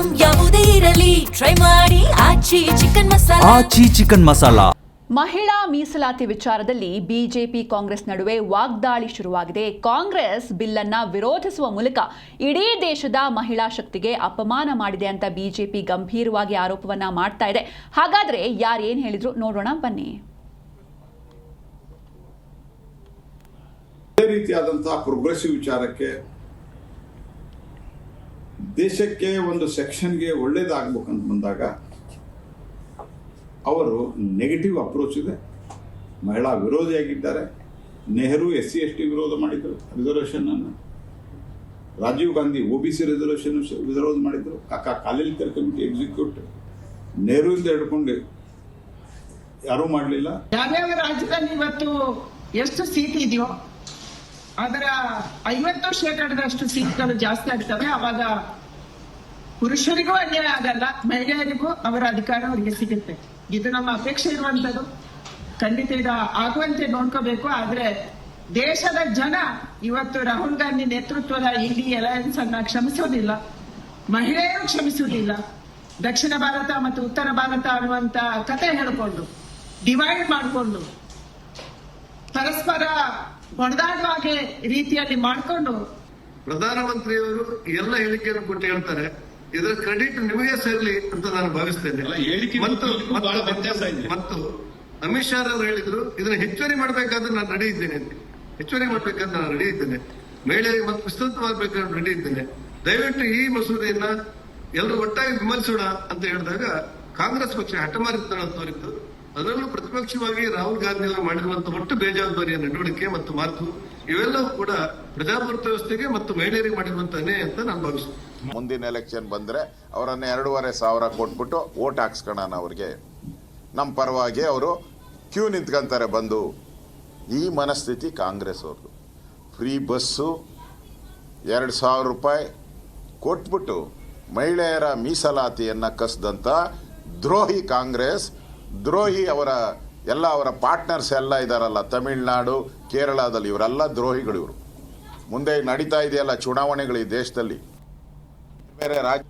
Item ಯಾವುದೇ ಇರಲಿ try ಮಾಡಿ ಆಚಿ ಚಿಕನ್ ಮಸಾಲಾ. ಆಚಿ ಚಿಕನ್ ಮಸಾಲಾ. ಮಹಿಳಾ ಮೀಸಲಾತಿ ವಿಚಾರದಲ್ಲಿ ಬಿಜೆಪಿ ಕಾಂಗ್ರೆಸ್ ನಡುವೆ ವಾಗ್ದಾಳಿ ಶುರುವಾಗಿದೆ. ಕಾಂಗ್ರೆಸ್ ಬಿಲ್ಲನ್ನ ವಿರೋಧಿಸುವ ಮೂಲಕ ಇಡೀ ದೇಶದ ಮಹಿಳಾ ಶಕ್ತಿಗೆ ಅಪಮಾನ ಮಾಡಿದೆ ಅಂತ ಬಿಜೆಪಿ ಗಂಭೀರವಾಗಿ ಆರೋಪವನ್ನ ಮಾಡ್ತಾ ಇದೆ. ಹಾಗಾದ್ರೆ ಯಾರೇನ್ ಹೇಳಿದ್ರು ನೋಡೋಣ ಬನ್ನಿ. ಅದೇ ರೀತಿಯಾದಂತಹ ಪ್ರೋಗ್ರೆಸಿವ್ ವಿಚಾರಕ್ಕೆ ದೇಶಕ್ಕೆ ಒಂದು ಸೆಕ್ಷನ್ಗೆ ಒಳ್ಳೇದಾಗಬೇಕಂತ ಬಂದಾಗ ಅವರು ನೆಗೆಟಿವ್ ಅಪ್ರೋಚ್ ಇದೆ. ಮಹಿಳಾ ವಿರೋಧಿಯಾಗಿದ್ದಾರೆ. ನೆಹರು SC/ST ವಿರೋಧ ಮಾಡಿದರು ರಿಸರ್ವೇಷನ್ ಅನ್ನು. ರಾಜೀವ್ ಗಾಂಧಿ OBC ರಿಸರ್ವೇಷನ್ ವಿರೋಧ ಮಾಡಿದರು. ಕಾಕಾ ಕಾಲೇಲ್ಕರ್ ಕಮಿಟಿ ಎಕ್ಸಿಕ್ಯೂಟಿವ್ ನೆಹರುವಿಂದ ಹಿಡ್ಕೊಂಡು ಯಾರೂ ಮಾಡಲಿಲ್ಲ. ಯಾವ್ಯಾವ ರಾಜ್ಯದಲ್ಲಿ ಇವತ್ತು ಎಷ್ಟು ಸೀಟ್ ಇದೆಯೋ ಅದರ 50% ಸೀಟ್ಗಳು ಜಾಸ್ತಿ ಆಗ್ತವೆ. ಅವಾಗ ಪುರುಷರಿಗೂ ಅನ್ಯಾಯ ಆಗಲ್ಲ, ಮಹಿಳೆಯರಿಗೂ ಅವರ ಅಧಿಕಾರ ಅವರಿಗೆ ಸಿಗುತ್ತೆ. ಇದು ನಮ್ಮ ಅಪೇಕ್ಷೆ ಇರುವಂತದ್ದು. ಖಂಡಿತ ಇದು ಆಗುವಂತೆ ನೋಡ್ಕೋಬೇಕು. ಆದ್ರೆ ದೇಶದ ಜನ ಇವತ್ತು ರಾಹುಲ್ ಗಾಂಧಿ ನೇತೃತ್ವದ ಇಂಡಿ ಅಲಯನ್ಸ್ ಅನ್ನ ಕ್ಷಮಿಸೋದಿಲ್ಲ, ಮಹಿಳೆಯರು ಕ್ಷಮಿಸುವುದಿಲ್ಲ. ದಕ್ಷಿಣ ಭಾರತ ಮತ್ತು ಉತ್ತರ ಭಾರತ ಅನ್ನುವಂತ ಕತೆ ಹೇಳಿಕೊಂಡು ಡಿವೈಡ್ ಮಾಡಿಕೊಂಡು ಪರಸ್ಪರ ಹೊಡೆದಾಡುವ ರೀತಿಯಲ್ಲಿ ಮಾಡಿಕೊಂಡು ಪ್ರಧಾನಮಂತ್ರಿಯವರು ಎಲ್ಲ ಹೇಳಿಕೆಯನ್ನು ಕೊಟ್ಟು ಹೇಳ್ತಾರೆ. ಇದರ ಕ್ರೆಡಿಟ್ ನಿಮಗೆ ಸೇರಲಿ ಅಂತ ನಾನು ಭಾವಿಸ್ತೇನೆ. ಮತ್ತು ಅಮಿತ್ ಶಾ ಅವರು ಹೇಳಿದ್ರು ಇದನ್ನ ಹೆಚ್ಚುವರಿ ಮಾಡಬೇಕಾದ್ರೆ ನಾನು ರೆಡಿ ಇದ್ದೇನೆ ಅಂತ. ಹೆಚ್ಚುವರಿ ಮಾಡಬೇಕಾದ್ರೆ ನಾನು ರೆಡಿ ಇದ್ದೇನೆ, ಮಹಿಳೆಯರಿಗೆ ಮತ್ತು ವಿಸ್ತೃತವಾಗಬೇಕಾದ್ರೆ ರೆಡಿ ಇದ್ದೇನೆ. ದಯವಿಟ್ಟು ಈ ಮಸೂದೆಯನ್ನ ಎಲ್ಲರೂ ಒಟ್ಟಾಗಿ ವಿಮರ್ಶಿಸೋಣ ಅಂತ ಹೇಳಿದಾಗ ಕಾಂಗ್ರೆಸ್ ಪಕ್ಷ ಹಠಮಾರಿತನ ತೋರಿತ್ತು. ಅದರಲ್ಲೂ ಪ್ರತಿಪಕ್ಷವಾಗಿ ರಾಹುಲ್ ಗಾಂಧಿ ಅವರು ಮಾಡಿರುವಂತಹ ಒಟ್ಟು ಬೇಜವಾಬ್ದಾರಿಯ ನಡವಳಿಕೆ ಮತ್ತು ಮಾತು ಇವೆಲ್ಲವೂ ಕೂಡ ಪ್ರಜಾಪ್ರಭುತ್ವ ವ್ಯವಸ್ಥೆಗೆ ಮತ್ತು ಮಹಿಳೆಯರಿಗೆ ಮಾಡಿರುವಂತಹ ಅನ್ಯಾಯ ಅಂತ ನಾನು ಭಾವಿಸುತ್ತೇನೆ. ಮುಂದಿನ ಎಲೆಕ್ಷನ್ ಬಂದ್ರೆ ಅವರನ್ನ 2,500 ಕೊಟ್ಬಿಟ್ಟು ವೋಟ್ ಹಾಕ್ಸ್ಕೊಳ್ಳೋಣ. ಅವ್ರಿಗೆ ನಮ್ಮ ಪರವಾಗಿ ಅವರು ಕ್ಯೂ ನಿಂತ್ಕೊಂತಾರೆ ಬಂದು. ಈ ಮನಸ್ಥಿತಿ ಕಾಂಗ್ರೆಸ್ ಅವ್ರದ್ದು. ಫ್ರೀ ಬಸ್ಸು 2,000 ರೂಪಾಯಿ ಕೊಟ್ಬಿಟ್ಟು ಮಹಿಳೆಯರ ಮೀಸಲಾತಿಯನ್ನು ಕಸಿದಂಥ ದ್ರೋಹಿ ಕಾಂಗ್ರೆಸ್, ದ್ರೋಹಿ ಅವರ ಪಾರ್ಟ್ನರ್ಸ್ ಎಲ್ಲ ಇದಾರಲ್ಲ, ತಮಿಳುನಾಡು ಕೇರಳದಲ್ಲಿ, ಇವರೆಲ್ಲ ದ್ರೋಹಿಗಳು. ಇವರು ಮುಂದೆ ನಡೀತಾ ಇದೆಯಲ್ಲ ಚುನಾವಣೆಗಳು ಈ ದೇಶದಲ್ಲಿ, ಬೇರೆ ರಾಜ್ಯ